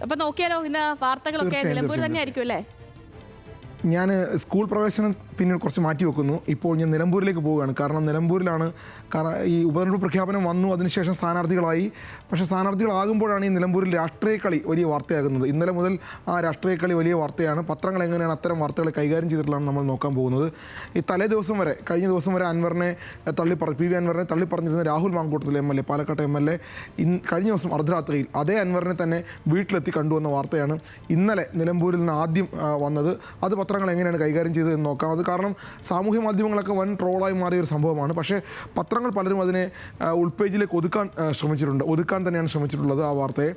അപ്പൊ നോക്കിയാലോ ഇന്ന് വാർത്തകളൊക്കെ നിലമ്പൂർ തന്നെ ആയിരിക്കും അല്ലേ? ഞാൻ സ്കൂൾ പ്രവേശനം പിന്നെ കുറച്ച് മാറ്റി വെക്കുന്നു. ഇപ്പോൾ ഞാൻ നിലമ്പൂരിലേക്ക് പോവുകയാണ്. കാരണം നിലമ്പൂരിലാണ് ഈ ഉപതെരഞ്ഞെടുപ്പ് പ്രഖ്യാപനം വന്നു, അതിനുശേഷം സ്ഥാനാർത്ഥികളായി. പക്ഷേ സ്ഥാനാർത്ഥികളാകുമ്പോഴാണ് ഈ നിലമ്പൂരിൽ രാഷ്ട്രീയ കളി വലിയ വാർത്തയാകുന്നത്. ഇന്നലെ മുതൽ ആ രാഷ്ട്രീയ കളി വലിയ വാർത്തയാണ്. പത്രങ്ങൾ എങ്ങനെയാണ് അത്തരം വാർത്തകൾ കൈകാര്യം ചെയ്തിട്ടുള്ളതാണ് നമ്മൾ നോക്കാൻ പോകുന്നത്. ഈ തലേ ദിവസം വരെ, കഴിഞ്ഞ ദിവസം വരെ അൻവറിനെ പി വി അൻവറിനെ തള്ളിപ്പറഞ്ഞിരുന്ന രാഹുൽ മാങ്കൂട്ടത്തിൽ MLA, പാലക്കാട്ടെ MLA, കഴിഞ്ഞ ദിവസം അർദ്ധരാത്രിയിൽ അതേ അൻവറിനെ തന്നെ വീട്ടിലെത്തി കണ്ടുവന്ന വാർത്തയാണ് ഇന്നലെ നിലമ്പൂരിൽ നിന്ന് ആദ്യം വന്നത്. അത് പത്രങ്ങൾ എങ്ങനെയാണ് കൈകാര്യം ചെയ്തതെന്ന് നോക്കാം. അത് കാരണം സാമൂഹ്യ മാധ്യമങ്ങളൊക്കെ വൻ ട്രോളായി മാറിയ ഒരു സംഭവമാണ്. പക്ഷേ പത്രങ്ങൾ പലരും അതിനെ ഉൾപേജിലേക്ക് ഒതുക്കാൻ തന്നെയാണ് ശ്രമിച്ചിട്ടുള്ളത്. ആ വാർത്തയെ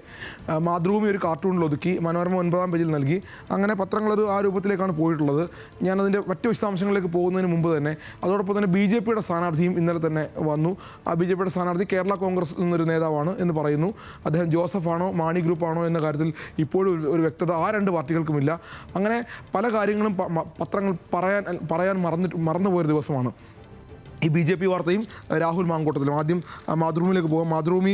മാതൃഭൂമി ഒരു കാർട്ടൂണിൽ ഒതുക്കി, മനോരമ 9-ാം പേജിൽ നൽകി. അങ്ങനെ പത്രങ്ങളത് ആ രൂപത്തിലേക്കാണ് പോയിട്ടുള്ളത്. ഞാനതിൻ്റെ മറ്റു വിശദാംശങ്ങളിലേക്ക് പോകുന്നതിന് മുമ്പ് തന്നെ അതോടൊപ്പം തന്നെ BJPയുടെ സ്ഥാനാർത്ഥിയും ഇന്നലെ തന്നെ വന്നു. ആ BJPയുടെ സ്ഥാനാർത്ഥി കേരള കോൺഗ്രസ് എന്നൊരു നേതാവാണ് എന്ന് പറയുന്നു. അദ്ദേഹം ജോസഫാണോ മാണി ഗ്രൂപ്പാണോ എന്ന കാര്യത്തിൽ ഇപ്പോഴും ഒരു വ്യക്തത ആ രണ്ട് പാർട്ടികൾക്കുമില്ല. അങ്ങനെ പല കാര്യങ്ങളും പത്രങ്ങൾ പറയാൻ മറന്നുപോയൊരു ദിവസമാണ് ഈ BJP വാർത്തയും രാഹുൽ മാങ്കൂട്ടത്തിലും. ആദ്യം മാതൃഭൂമിയിലേക്ക് പോകാം. മാതൃഭൂമി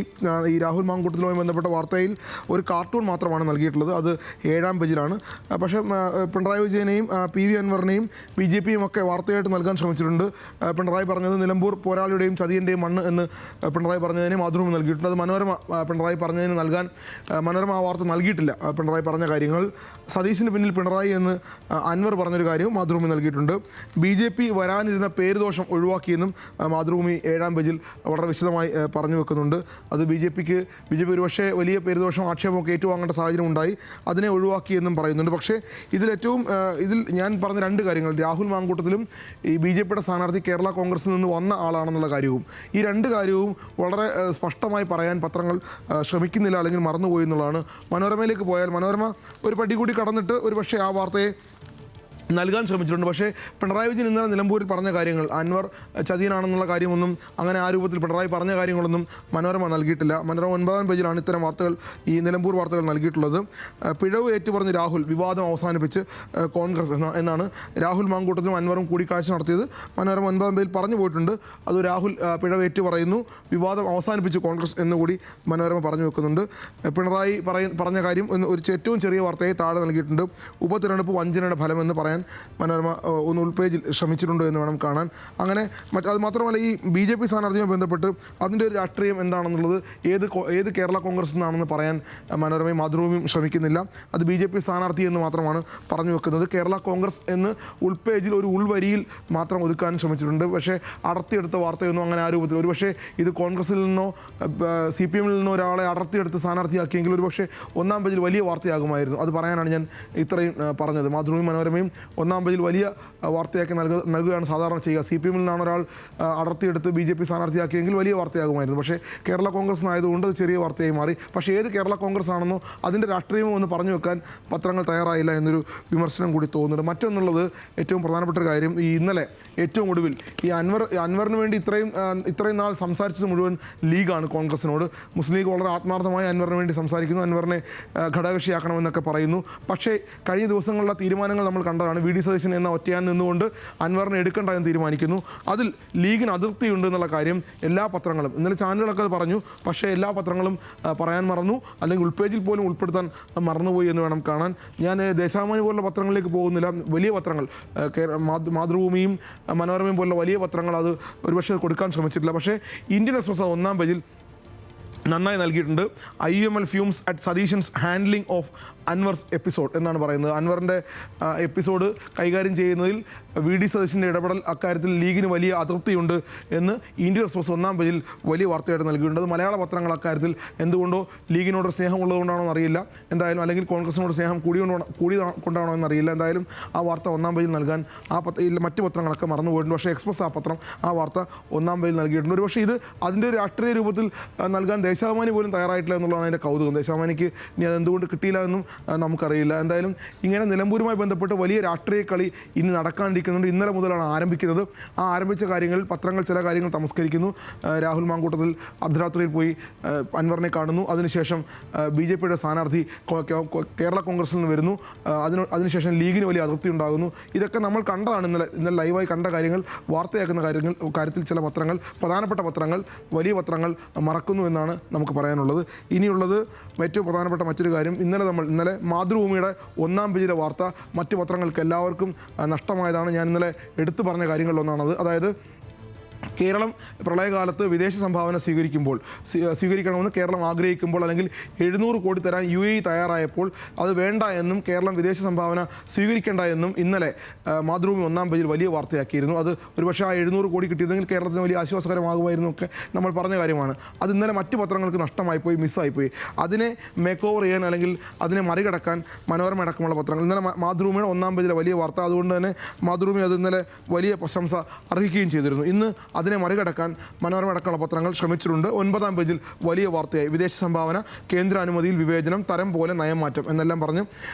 ഈ രാഹുൽ മാങ്കൂട്ടത്തിലുമായി ബന്ധപ്പെട്ട വാർത്തയിൽ ഒരു കാർട്ടൂൺ മാത്രമാണ് നൽകിയിട്ടുള്ളത്. അത് 7-ാം പേജിലാണ്. പക്ഷേ പിണറായി വിജയനെയും PV അൻവറിനെയും BJPയും ഒക്കെ വാർത്തയായിട്ട് നൽകാൻ ശ്രമിച്ചിട്ടുണ്ട്. പിണറായി പറഞ്ഞത് നിലമ്പൂർ പോരാളിയുടെയും ചതിയൻ്റെയും മണ്ണ് എന്ന് പിണറായി പറഞ്ഞതിന് മാതൃഭൂമി നൽകിയിട്ടുണ്ട്. അത് മനോരമ പിണറായി പറഞ്ഞതിന് നൽകാൻ മനോരമ ആ വാർത്ത നൽകിയിട്ടില്ല. പിണറായി പറഞ്ഞ കാര്യങ്ങൾ, സതീശിന് പിന്നിൽ പിണറായി എന്ന് അൻവർ പറഞ്ഞൊരു കാര്യവും മാതൃഭൂമി നൽകിയിട്ടുണ്ട്. BJP വരാനിരുന്ന പേരുദോഷം ഒഴിവാക്കി എന്നും മാതൃഭൂമി 7-ാം പേജിൽ വളരെ വിശദമായി പറഞ്ഞു വെക്കുന്നുണ്ട്. അത് BJP ഒരുപക്ഷെ വലിയ പേരുദോഷം ആക്ഷേപമൊക്കെ ഏറ്റുവാങ്ങേണ്ട സാഹചര്യം ഉണ്ടായി, അതിനെ ഒഴിവാക്കിയെന്നും പറയുന്നുണ്ട്. പക്ഷേ ഇതിൽ ഞാൻ പറഞ്ഞ രണ്ട് കാര്യങ്ങൾ, രാഹുൽ മാങ്കൂട്ടത്തിലും ഈ BJPയുടെ സ്ഥാനാർത്ഥി കേരള കോൺഗ്രസിൽ നിന്ന് വന്ന ആളാണെന്നുള്ള കാര്യവും, ഈ രണ്ട് കാര്യവും വളരെ സ്പഷ്ടമായി പറയാൻ പത്രങ്ങൾ ശ്രമിക്കുന്നില്ല, അല്ലെങ്കിൽ മറന്നുപോയി എന്നുള്ളതാണ്. മനോരമയിലേക്ക് പോയാൽ മനോരമ ഒരു പടി കൂടി കടന്നിട്ട് ഒരുപക്ഷെ ആ വാർത്തയെ നൽകാൻ ശ്രമിച്ചിട്ടുണ്ട്. പക്ഷേ പിണറായി വിജയൻ ഇന്നലെ നിലമ്പൂരിൽ പറഞ്ഞ കാര്യങ്ങൾ, അൻവർ ചതിയനാണെന്നുള്ള കാര്യമൊന്നും, അങ്ങനെ ആ രൂപത്തിൽ പിണറായി പറഞ്ഞ കാര്യങ്ങളൊന്നും മനോരമ നൽകിയിട്ടില്ല. മനോരമ 9-ാം പേജിലാണ് ഇത്തരം വാർത്തകൾ, ഈ നിലമ്പൂർ വാർത്തകൾ നൽകിയിട്ടുള്ളത്. പിഴവ് ഏറ്റുപറഞ്ഞ് രാഹുൽ വിവാദം അവസാനിപ്പിച്ച് കോൺഗ്രസ് എന്നാണ് രാഹുൽ മാങ്കൂട്ടത്തിലും അൻവറും കൂടിക്കാഴ്ച നടത്തിയത്. മനോരമ 9-ാം പേജിൽ പറഞ്ഞു പോയിട്ടുണ്ട്. അത് രാഹുൽ പിഴവ് ഏറ്റു പറയുന്നു, വിവാദം അവസാനിപ്പിച്ച് കോൺഗ്രസ് എന്നുകൂടി മനോരമ പറഞ്ഞു വെക്കുന്നുണ്ട്. പിണറായി പറഞ്ഞ കാര്യം ഏറ്റവും ചെറിയ വാർത്തയെ താഴെ നൽകിയിട്ടുണ്ട്. ഉപതെരഞ്ഞെടുപ്പ് വഞ്ചനയുടെ ഫലമെന്ന് പറയാൻ മനോരമ ഒന്ന് ഉൾപേജിൽ ശ്രമിച്ചിട്ടുണ്ട് എന്ന് വേണം കാണാൻ. അങ്ങനെ അത് മാത്രമല്ല, ഈ BJP സ്ഥാനാർത്ഥിയുമായി ബന്ധപ്പെട്ട് അതിൻ്റെ ഒരു രാഷ്ട്രീയം എന്താണെന്നുള്ളത്, ഏത് കേരള കോൺഗ്രസ് എന്നാണെന്ന് പറയാൻ മനോരമയും മാതൃഭൂമിയും ശ്രമിക്കുന്നില്ല. അത് BJP സ്ഥാനാർത്ഥി എന്ന് മാത്രമാണ് പറഞ്ഞു വെക്കുന്നത്. കേരള കോൺഗ്രസ് എന്ന് ഉൾപേജിൽ ഒരു ഉൾവരിയിൽ മാത്രം ഒതുക്കാൻ ശ്രമിച്ചിട്ടുണ്ട്. പക്ഷേ അടർത്തിയെടുത്ത വാർത്തയൊന്നും അങ്ങനെ ആ രൂപത്തിൽ, ഒരുപക്ഷെ ഇത് കോൺഗ്രസിൽ നിന്നോ CPM-ൽ നിന്നോ ഒരാളെ അടർത്തിയെടുത്ത് സ്ഥാനാർത്ഥിയാക്കിയെങ്കിൽ ഒരുപക്ഷെ 1-ാം പേജിൽ വലിയ വാർത്തയാകുമായിരുന്നു. അത് പറയാനാണ് ഞാൻ ഇത്രയും പറഞ്ഞത്. മാതൃഭൂമി മനോരമയും 1-ാം പേജിൽ വലിയ വാർത്തയാക്കി നൽകുകയാണ് സാധാരണ ചെയ്യുക. CPM-ൽ നിന്നാണ് ഒരാൾ അടർത്തിയെടുത്ത് BJP സ്ഥാനാർത്ഥിയാക്കിയെങ്കിൽ വലിയ വാർത്തയാകുമായിരുന്നു. പക്ഷേ കേരള കോൺഗ്രസിനായതുകൊണ്ട് അത് ചെറിയ വാർത്തയായി മാറി. പക്ഷേ ഏത് കേരള കോൺഗ്രസ് ആണെന്നോ അതിൻ്റെ രാഷ്ട്രീയമോ ഒന്ന് പറഞ്ഞു വെക്കാൻ പത്രങ്ങൾ തയ്യാറായില്ല എന്നൊരു വിമർശനം കൂടി തോന്നുന്നുണ്ട്. മറ്റൊന്നുള്ളത്, ഏറ്റവും പ്രധാനപ്പെട്ട കാര്യം, ഈ ഇന്നലെ ഏറ്റവും ഒടുവിൽ ഈ അൻവറിന് വേണ്ടി ഇത്രയും നാൾ സംസാരിച്ചത് മുഴുവൻ ലീഗാണ് കോൺഗ്രസിനോട്. മുസ്ലിം ലീഗ് വളരെ ആത്മാർത്ഥമായി അൻവറിന് വേണ്ടി സംസാരിക്കുന്നു, അൻവറിനെ ഘടകകക്ഷിയാക്കണമെന്നൊക്കെ പറയുന്നു. പക്ഷേ കഴിഞ്ഞ ദിവസങ്ങളിലെ തീരുമാനങ്ങൾ നമ്മൾ കണ്ടതാണ്. VD സതീശൻ എന്ന ഒറ്റയാൻ നിന്നുകൊണ്ട് അൻവറിനെ എടുക്കേണ്ട എന്ന് തീരുമാനിക്കുന്നു. അതിൽ ലീഗിന് അതൃപ്തിയുണ്ട് എന്നുള്ള കാര്യം എല്ലാ പത്രങ്ങളും, ഇന്നലെ ചാനലുകളൊക്കെ അത് പറഞ്ഞു, പക്ഷേ എല്ലാ പത്രങ്ങളും പറയാൻ മറന്നു, അല്ലെങ്കിൽ ഉൾപേജിൽ പോലും ഉൾപ്പെടുത്താൻ മറന്നുപോയി എന്ന് വേണം കാണാൻ. ഞാൻ ദേശാഭിമാനി പോലുള്ള പത്രങ്ങളിലേക്ക് പോകുന്നില്ല. വലിയ പത്രങ്ങൾ, മാതൃഭൂമിയും മനോരമയും പോലുള്ള വലിയ പത്രങ്ങൾ അത് ഒരുപക്ഷെ കൊടുക്കാൻ ശ്രമിച്ചിട്ടില്ല. പക്ഷേ ഇന്ത്യൻ എക്സ്പ്രസ് 1-ാം പേജിൽ നന്നായി നൽകിയിട്ടുണ്ട്. IUML fumes at Satheesan's handling of Anwar's episode എന്നാണ് പറയുന്നത്. അൻവറിൻ്റെ എപ്പിസോഡ് കൈകാര്യം ചെയ്യുന്നതിൽ VD സതീശൻ്റെ ഇടപെടൽ, അക്കാര്യത്തിൽ ലീഗിന് വലിയ അതൃപ്തിയുണ്ട് എന്ന് ഇന്ത്യൻ എക്സ്പ്രസ് 1-ാം പേജിൽ വലിയ വാർത്തയായിട്ട് നൽകിയിട്ടുണ്ട്. മലയാള പത്രങ്ങൾ അക്കാര്യത്തിൽ എന്തുകൊണ്ടോ ലീഗിനോട് സ്നേഹമുള്ളതുകൊണ്ടാണോ എന്നറിയില്ല, എന്തായാലും, അല്ലെങ്കിൽ കോൺഗ്രസിനോട് സ്നേഹം കൂടിക്കൊണ്ടാണോ എന്നറിയില്ല. എന്തായാലും ആ വാർത്ത 1-ാം പേജിൽ നൽകാൻ മറ്റ് പത്രങ്ങളൊക്കെ മറന്നുപോയിട്ടുണ്ട്. പക്ഷേ എക്സ്പ്രസ് ആ വാർത്ത 1-ാം പേജിൽ നൽകിയിട്ടുണ്ട്. ഒരു പക്ഷേ ഇത് അതിൻ്റെ ഒരു രാഷ്ട്രീയ രൂപത്തിൽ നൽകാൻ ദേശാഭിമാനി പോലും തയ്യാറായിട്ടില്ല എന്നുള്ളതാണ് അതിൻ്റെ കൗതുകം. ദേശാഭിമാനിക്ക് ഇനി അതെന്തുകൊണ്ട് കിട്ടിയില്ല എന്നും നമുക്കറിയില്ല. എന്തായാലും ഇങ്ങനെ നിലമ്പൂരുമായി ബന്ധപ്പെട്ട് വലിയ രാഷ്ട്രീയ കളി ഇനി നടക്കാണ്ടിരിക്കുന്നുണ്ട്. ഇന്നലെ മുതലാണ് ആരംഭിക്കുന്നത്. ആ ആരംഭിച്ച കാര്യങ്ങളിൽ പത്രങ്ങൾ ചില കാര്യങ്ങൾ തമസ്കരിക്കുന്നു. രാഹുൽ മാങ്കൂട്ടത്തിൽ അർദ്ധരാത്രിയിൽ പോയി അൻവറിനെ കാണുന്നു. അതിനുശേഷം BJPയുടെ സ്ഥാനാർത്ഥി കേരള കോൺഗ്രസിൽ നിന്ന് വരുന്നു. അതിനുശേഷം ലീഗിന് വലിയ അതൃപ്തി ഉണ്ടാകുന്നു. ഇതൊക്കെ നമ്മൾ കണ്ടതാണ്. ഇന്നലെ ലൈവായി കണ്ട കാര്യങ്ങൾ, വാർത്തയാക്കുന്ന കാര്യത്തിൽ ചില പത്രങ്ങൾ, പ്രധാനപ്പെട്ട പത്രങ്ങൾ, വലിയ പത്രങ്ങൾ മറക്കുന്നു എന്നാണ് നമുക്ക് പറയാനുള്ളത്. ഇനിയുള്ളത് ഏറ്റവും പ്രധാനപ്പെട്ട മറ്റൊരു കാര്യം, ഇന്നലെ മാതൃഭൂമിയുടെ ഒന്നാം പേജിലെ വാർത്ത മറ്റു പത്രങ്ങൾക്ക് എല്ലാവർക്കും നഷ്ടമായതാണ്. ഞാൻ ഇന്നലെ എടുത്തു പറഞ്ഞ കാര്യങ്ങളിലൊന്നാണത്. അതായത് കേരളം പ്രളയകാലത്ത് വിദേശ സംഭാവന സ്വീകരിക്കണമെന്ന് കേരളം ആഗ്രഹിക്കുമ്പോൾ, അല്ലെങ്കിൽ 700 കോടി തരാൻ UAE തയ്യാറായപ്പോൾ അത് വേണ്ട എന്നും കേരളം വിദേശ സംഭാവന സ്വീകരിക്കേണ്ട എന്നും ഇന്നലെ മാതൃഭൂമി ഒന്നാം പേജിൽ വലിയ വാർത്തയാക്കിയിരുന്നു. അത് ഒരുപക്ഷെ ആ 700 കോടി കിട്ടിയതെങ്കിൽ കേരളത്തിന് വലിയ ആശ്വാസകരമാകുമായിരുന്നു ഒക്കെ നമ്മൾ പറഞ്ഞ കാര്യമാണ്. അത് ഇന്നലെ മറ്റു പത്രങ്ങൾക്ക് നഷ്ടമായിപ്പോയി, മിസ്സായിപ്പോയി. അതിനെ മേക്ക് ഓവർ ചെയ്യാൻ അല്ലെങ്കിൽ അതിനെ മറികടക്കാൻ മനോരമ അടക്കമുള്ള പത്രങ്ങൾ, ഇന്നലെ മാതൃഭൂമിയുടെ ഒന്നാം പേജിലെ വലിയ വാർത്ത, അതുകൊണ്ട് തന്നെ മാതൃഭൂമി അത് ഇന്നലെ വലിയ പ്രശംസ അർഹിക്കുകയും ചെയ്തിരുന്നു. ഇന്ന് അതിനെ മറികടക്കാൻ മനോരമ അടക്കമുള്ള പത്രങ്ങൾ ശ്രമിച്ചിട്ടുണ്ട്. 9-ാം പേജിൽ വലിയ വാർത്തയായി, വിദേശ സംഭാവന കേന്ദ്ര അനുമതിയിൽ വിവേചനം, തരം പോലെ നയമാറ്റം എന്നെല്ലാം പറഞ്ഞ്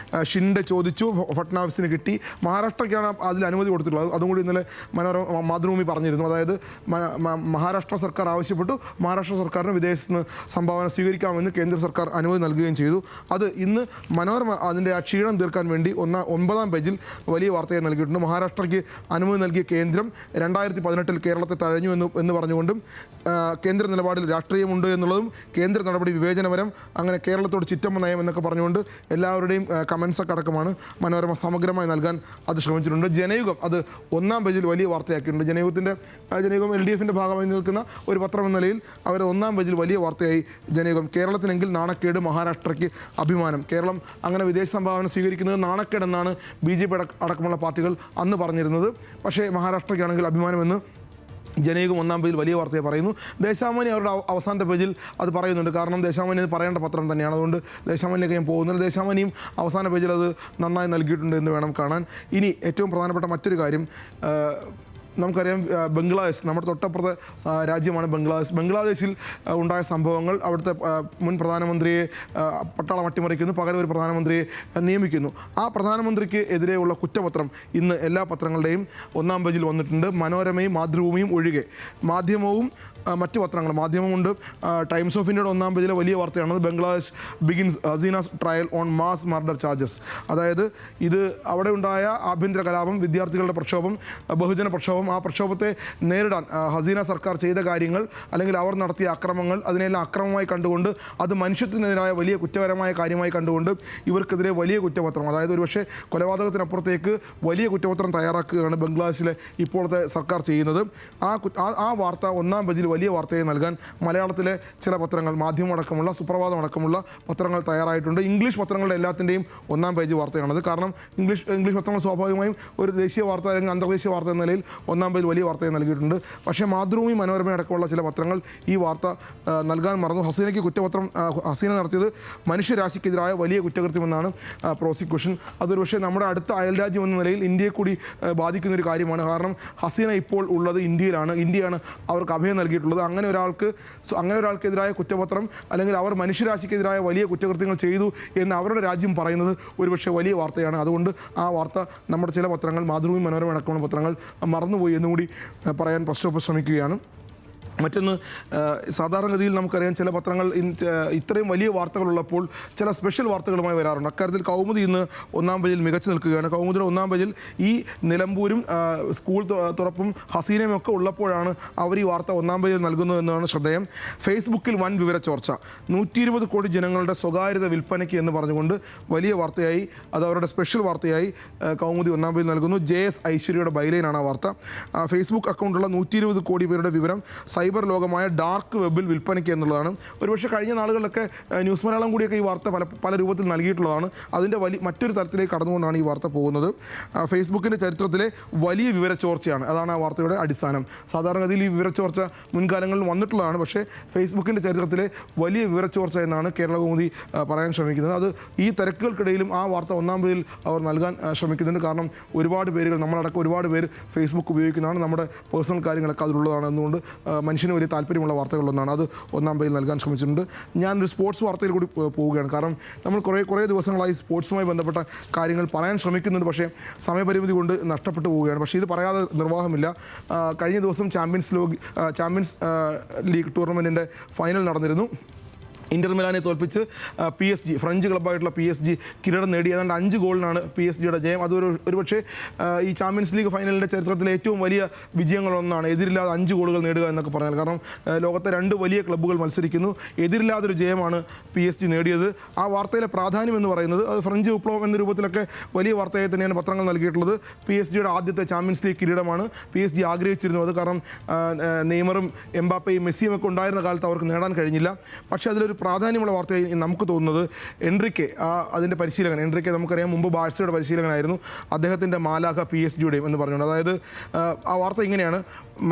ഷിൻഡെ ചോദിച്ചു, ഫട്നാവിസിന് കിട്ടി. മഹാരാഷ്ട്രയ്ക്കാണ് അതിൽ അനുമതി കൊടുത്തിട്ടുള്ളത്. അതും കൂടി ഇന്നലെ മാതൃഭൂമി പറഞ്ഞിരുന്നു. അതായത് മഹാരാഷ്ട്ര സർക്കാർ ആവശ്യപ്പെട്ടു, മഹാരാഷ്ട്ര സർക്കാരിന് വിദേശത്ത് നിന്ന് സംഭാവന സ്വീകരിക്കാമെന്ന് കേന്ദ്ര സർക്കാർ അനുമതി നൽകുകയും ചെയ്തു. അത് ഇന്ന് മനോരമ അതിൻ്റെ ആ ക്ഷീണം തീർക്കാൻ വേണ്ടി 9-ാം പേജിൽ വലിയ വാർത്തയായി നൽകിയിട്ടുണ്ട്. മഹാരാഷ്ട്രയ്ക്ക് അനുമതി നൽകിയ കേന്ദ്രം 2018 കേരളത്തെ തഴഞ്ഞു എന്ന് പറഞ്ഞുകൊണ്ടും കേന്ദ്ര നിലപാടിൽ രാഷ്ട്രീയമുണ്ട് എന്നുള്ളതും കേന്ദ്ര നടപടി വിവേചനപരം, അങ്ങനെ കേരളത്തോട് ചിറ്റമ്മ നയം എന്നൊക്കെ പറഞ്ഞുകൊണ്ട് എല്ലാവരുടെയും കമൻസൊക്കെ അടക്കമാണ് മനോരമ സമഗ്രമായി നൽകാൻ അത് ശ്രമിച്ചിട്ടുണ്ട്. ജനയുഗം അത് 1-ാം പേജിൽ വലിയ വാർത്തയാക്കിയിട്ടുണ്ട്. ജനയുഗം LDFിൻ്റെ ഭാഗമായി നിൽക്കുന്ന ഒരു പത്രം എന്ന നിലയിൽ അവർ 1-ാം പേജിൽ വലിയ വാർത്തയായി ജനയുഗം. കേരളത്തിനെങ്കിൽ നാണക്കേട്, മഹാരാഷ്ട്രയ്ക്ക് അഭിമാനം. കേരളം അങ്ങനെ വിദേശ സംഭാവന സ്വീകരിക്കുന്നത് നാണക്കേടെന്നാണ് BJP അടക്കമുള്ള പാർട്ടികൾ അന്ന് പറഞ്ഞിരുന്നത്. പക്ഷേ മഹാരാഷ്ട്രയ്ക്കാണെങ്കിൽ അഭിമാനമെന്ന് ജനയുഗം 1-ാം പേജിൽ വലിയ വാർത്തയെ പറയുന്നു. ദേശാഭിമാനി അവരുടെ അവസാനത്തെ പേജിൽ അത് പറയുന്നുണ്ട്. കാരണം ദേശാഭിമാനി അത് പറയേണ്ട പത്രം തന്നെയാണ്. അതുകൊണ്ട് ദേശാഭിമാനിയിലേക്ക് ഞാൻ പോകുന്നില്ല. ദേശാഭിമാനിയും അവസാന പേജിൽ അത് നന്നായി നൽകിയിട്ടുണ്ട് എന്ന് വേണം കാണാൻ. ഇനി ഏറ്റവും പ്രധാനപ്പെട്ട മറ്റൊരു കാര്യം, നമുക്കറിയാം ബംഗ്ലാദേശ്, നമ്മുടെ തൊട്ടപ്പുറത്തെ രാജ്യമാണ് ബംഗ്ലാദേശിൽ ഉണ്ടായ സംഭവങ്ങൾ. അവിടുത്തെ മുൻ പ്രധാനമന്ത്രിയെ പട്ടാളം അട്ടിമറിക്കുന്നു, പകരം ഒരു പ്രധാനമന്ത്രിയെ നിയമിക്കുന്നു. ആ പ്രധാനമന്ത്രിക്ക് എതിരെയുള്ള കുറ്റപത്രം ഇന്ന് എല്ലാ പത്രങ്ങളുടെയും 1-ാം പേജിൽ വന്നിട്ടുണ്ട്. മനോരമയും മാതൃഭൂമിയും ഒഴികെ മറ്റ് പത്രങ്ങൾ, മാധ്യമമുണ്ട്. ടൈംസ് ഓഫ് ഇന്ത്യയുടെ 1-ാം പേജിലെ വലിയ വാർത്തയാണത്. Bangladesh begins Hasina's trial on mass murder charges. അതായത് ഇത് അവിടെ ഉണ്ടായ ആഭ്യന്തര കലാപം, വിദ്യാർത്ഥികളുടെ പ്രക്ഷോഭം, ബഹുജന പ്രക്ഷോഭം, ആ പ്രക്ഷോഭത്തെ നേരിടാൻ ഹസീന സർക്കാർ ചെയ്ത കാര്യങ്ങൾ, അല്ലെങ്കിൽ അവർ നടത്തിയ അക്രമങ്ങൾ, അതിനെല്ലാം അക്രമമായി കണ്ടുകൊണ്ട്, അത് മനുഷ്യത്തിനെതിരായ വലിയ കുറ്റകരമായ കാര്യമായി കണ്ടുകൊണ്ട് ഇവർക്കെതിരെ വലിയ കുറ്റപത്രം, അതായത് ഒരുപക്ഷെ കൊലപാതകത്തിനപ്പുറത്തേക്ക് വലിയ കുറ്റപത്രം തയ്യാറാക്കുകയാണ് ബംഗ്ലാദേശിലെ ഇപ്പോഴത്തെ സർക്കാർ ചെയ്യുന്നത്. ആ വാർത്ത 1-ാം പേജിൽ വലിയ വാർത്തയെ നൽകാൻ മലയാളത്തിലെ ചില പത്രങ്ങൾ, മാധ്യമമടക്കമുള്ള, സുപ്രഭാതം അടക്കമുള്ള പത്രങ്ങൾ തയ്യാറായിട്ടുണ്ട്. ഇംഗ്ലീഷ് പത്രങ്ങളുടെ എല്ലാത്തിൻ്റെയും 1-ാം പേജ് വാർത്തയാണത്. കാരണം ഇംഗ്ലീഷ് പത്രങ്ങൾ സ്വാഭാവികമായും ഒരു ദേശീയ വാർത്ത അല്ലെങ്കിൽ അന്തർദേശീയ വാർത്ത എന്ന നിലയിൽ 1-ാം പേജ് വലിയ വാർത്തയെ നൽകിയിട്ടുണ്ട്. പക്ഷേ മാതൃഭൂമി, മനോരമ അടക്കമുള്ള ചില പത്രങ്ങൾ ഈ വാർത്ത നൽകാൻ മറന്നു. ഹസീനയ്ക്ക് കുറ്റപത്രം, ഹസീന നടത്തിയത് മനുഷ്യരാശിക്കെതിരായ വലിയ കുറ്റകൃത്യമെന്നാണ് പ്രോസിക്യൂഷൻ. അതൊരു പക്ഷേ നമ്മുടെ അടുത്ത അയൽരാജ്യം എന്ന നിലയിൽ ഇന്ത്യയെ കൂടി ബാധിക്കുന്നൊരു കാര്യമാണ്. കാരണം ഹസീന ഇപ്പോൾ ഉള്ളത് ഇന്ത്യയിലാണ്. ഇന്ത്യയാണ് അവർക്ക് അഭയം നൽകിയിട്ടുള്ളത്. അങ്ങനെ ഒരാൾക്കെതിരായ കുറ്റപത്രം, അല്ലെങ്കിൽ അവർ മനുഷ്യരാശിക്കെതിരായ വലിയ കുറ്റകൃത്യങ്ങൾ ചെയ്തു എന്ന് അവരുടെ രാജ്യം പറയുന്നത് ഒരുപക്ഷെ വലിയ വാർത്തയാണ്. അതുകൊണ്ട് ആ വാർത്ത നമ്മുടെ ചില പത്രങ്ങൾ, മാതൃഭൂമി, മനോരമ അടക്കമുള്ള പത്രങ്ങൾ മറന്നുപോയി എന്നുകൂടി പറയാൻ ശ്രമിക്കുകയാണ്. മറ്റൊന്ന്, സാധാരണഗതിയിൽ നമുക്കറിയാം ചില പത്രങ്ങൾ ഇത്രയും വലിയ വാർത്തകളുള്ളപ്പോൾ ചില സ്പെഷ്യൽ വാർത്തകളുമായി വരാറുണ്ട്. അക്കാര്യത്തിൽ കൗമുദി ഇന്ന് 1-ാം പേജിൽ മികച്ചു നിൽക്കുകയാണ്. കൗമുദിയുടെ 1-ാം പേജിൽ ഈ നിലമ്പൂരും സ്കൂൾ തുറപ്പും ഹസീനയും ഒക്കെ ഉള്ളപ്പോഴാണ് അവർ ഈ വാർത്ത 1-ാം പേജിൽ നൽകുന്നത് എന്നാണ് ശ്രദ്ധേയം. ഫേസ്ബുക്കിൽ വൻ വിവരച്ചോർച്ച, 120 കോടി ജനങ്ങളുടെ സ്വകാര്യത വിൽപ്പനയ്ക്ക് എന്ന് പറഞ്ഞുകൊണ്ട് വലിയ വാർത്തയായി, അത് അവരുടെ സ്പെഷ്യൽ വാർത്തയായി കൗമുദി 1-ാം പേജിൽ നൽകുന്നു. JS ഐശ്വര്യയുടെ ബൈലൈനാണ് ആ വാർത്ത. ഫേസ്ബുക്ക് അക്കൗണ്ടുള്ള 120 കോടി പേരുടെ വിവരം സൈബർ ലോകമായ ഡാർക്ക് വെബിൽ വിൽപ്പനയ്ക്ക് എന്നുള്ളതാണ്. ഒരുപക്ഷെ കഴിഞ്ഞ നാളുകളിലൊക്കെ ന്യൂസ് മലയാളം കൂടിയൊക്കെ ഈ വാർത്ത പല രൂപത്തിൽ നൽകിയിട്ടുള്ളതാണ്. അതിൻ്റെ മറ്റൊരു തരത്തിലേക്ക് കടന്നുകൊണ്ടാണ് ഈ വാർത്ത പോകുന്നത്. ഫേസ്ബുക്കിൻ്റെ ചരിത്രത്തിലെ വലിയ വിവരച്ചോർച്ചയാണ്, അതാണ് ആ വാർത്തയുടെ അടിസ്ഥാനം. സാധാരണഗതിയിൽ ഈ വിവരച്ചോർച്ച മുൻകാലങ്ങളിൽ വന്നിട്ടുള്ളതാണ്. പക്ഷേ ഫേസ്ബുക്കിൻ്റെ ചരിത്രത്തിലെ വലിയ വിവരച്ചോർച്ച എന്നാണ് കേരളകൗമുദി പറയാൻ ശ്രമിക്കുന്നത്. അത് ഈ തിരക്കുകൾക്കിടയിലും ആ വാർത്ത 1-ാം പേജിൽ അവർ നൽകാൻ ശ്രമിക്കുന്നുണ്ട്. കാരണം ഒരുപാട് പേരുകൾ, നമ്മളടക്കം ഒരുപാട് പേര് ഫേസ്ബുക്ക് ഉപയോഗിക്കുന്നതാണ്, നമ്മുടെ പേഴ്സണൽ കാര്യങ്ങളൊക്കെ അതിലുള്ളതാണ്. എന്നുകൊണ്ട് മനുഷ്യന് വലിയ താല്പര്യമുള്ള വാർത്തകളൊന്നാണ്. അത് 1-ാം പേജിൽ നൽകാൻ ശ്രമിച്ചിട്ടുണ്ട്. ഞാനൊരു സ്പോർട്സ് വാർത്തയിൽ കൂടി പോവുകയാണ്. കാരണം നമ്മൾ കുറേ ദിവസങ്ങളായി സ്പോർട്സുമായി ബന്ധപ്പെട്ട കാര്യങ്ങൾ പറയാൻ ശ്രമിക്കുന്നുണ്ട്. പക്ഷേ സമയപരിമിതി കൊണ്ട് നഷ്ടപ്പെട്ടു പോവുകയാണ്. പക്ഷേ ഇത് പറയാതെ നിർവാഹമില്ല. കഴിഞ്ഞ ദിവസം ചാമ്പ്യൻസ് ലീഗ് ടൂർണമെൻറ്റിൻ്റെ ഫൈനൽ നടന്നിരുന്നു. ഇന്റർ മിലാനെ തോൽപ്പിച്ച് PSG ഫ്രഞ്ച് ക്ലബ്ബായിട്ടുള്ള PSG കിരീടം നേടി. ഏതാണ്ട് 5 ഗോളിനാണ് PSG-യുടെ ജയം. അതൊരു ഒരുപക്ഷെ ഈ ചാമ്പ്യൻസ് ലീഗ് ഫൈനലിൻ്റെ ചരിത്രത്തിലെ ഏറ്റവും വലിയ വിജയങ്ങളൊന്നാണ്, എതിരില്ലാതെ 5 ഗോളുകൾ നേടുക എന്നൊക്കെ പറഞ്ഞാൽ. കാരണം ലോകത്തെ 2 വലിയ ക്ലബ്ബുകൾ മത്സരിക്കുന്നു, എതിരില്ലാതൊരു ജയമാണ് PSG നേടിയത്. ആ വാർത്തയിലെ പ്രാധാന്യം എന്ന് പറയുന്നത് അത് ഫ്രഞ്ച് വിപ്ലവം എന്ന രൂപത്തിലൊക്കെ വലിയ വാർത്തയായി തന്നെയാണ് പത്രങ്ങൾ നൽകിയിട്ടുള്ളത്. PSG-യുടെ ആദ്യത്തെ ചാമ്പ്യൻസ് ലീഗ് കിരീടമാണ്. PSG ആഗ്രഹിച്ചിരുന്നു അത്, കാരണം നെയ്മറും എംബാപ്പയും മെസ്സിയും ഒക്കെ ഉണ്ടായിരുന്ന കാലത്ത് അവർക്ക് നേടാൻ കഴിഞ്ഞില്ല. പക്ഷേ അതിലൊരു പ്രാധാന്യമുള്ള വാർത്തയായി നമുക്ക് തോന്നുന്നത് എൻറിക്കെ, അതിൻ്റെ പരിശീലകൻ എൻറിക്കെ, നമുക്കറിയാം മുമ്പ് ബാഴ്സയുടെ പരിശീലകനായിരുന്നു, അദ്ദേഹത്തിൻ്റെ മാലാഖ PSG-യുടെയും എന്ന് പറഞ്ഞുകൊണ്ട്. അതായത് ആ വാർത്ത ഇങ്ങനെയാണ്: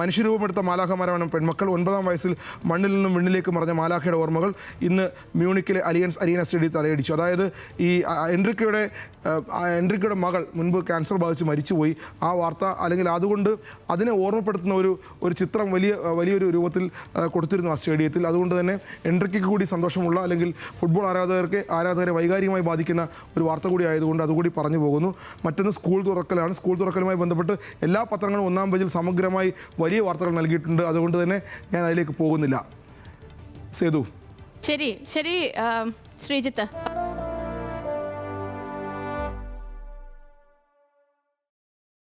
മനുഷ്യരൂപമെടുത്ത മാലാഖമാരാണ് പെൺമക്കൾ. 9-ാം വയസ്സിൽ മണ്ണിൽ നിന്നും വിണ്ണിലേക്ക് മറഞ്ഞ മാലാഖയുടെ ഓർമ്മകൾ ഇന്ന് മ്യൂണിക്കിലെ അലിയൻസ് അരീന സ്റ്റേഡിയത്തിൽ തലയടിച്ചു. അതായത് ഈ എൻറിക്കയുടെ മകൾ മുൻപ് ക്യാൻസർ ബാധിച്ച് മരിച്ചുപോയി. ആ വാർത്ത അല്ലെങ്കിൽ അതുകൊണ്ട് അതിനെ ഓർമ്മപ്പെടുത്തുന്ന ഒരു ചിത്രം വലിയൊരു രൂപത്തിൽ കൊടുത്തിരുന്നു ആ സ്റ്റേഡിയത്തിൽ. അതുകൊണ്ട് തന്നെ എൻറിക്കയ്ക്ക് കൂടി സന്തോഷമുള്ള, അല്ലെങ്കിൽ ഫുട്ബോൾ ആരാധകരെ വൈകാരികമായി ബാധിക്കുന്ന ഒരു വാർത്ത കൂടി ആയതുകൊണ്ട് അതുകൂടി പറഞ്ഞു പോകുന്നു. മറ്റൊന്ന് സ്കൂൾ തുറക്കലാണ്. സ്കൂൾ തുറക്കലുമായി ബന്ധപ്പെട്ട് എല്ലാ പത്രങ്ങളും 1-ാം പേജിൽ സമഗ്രമായി വലിയ വാർത്തകൾ നൽകിയിട്ടുണ്ട്. അതുകൊണ്ട് തന്നെ ഞാൻ അതിലേക്ക് പോകുന്നില്ല. സേതു. ശരി ശ്രീജിത്ത്.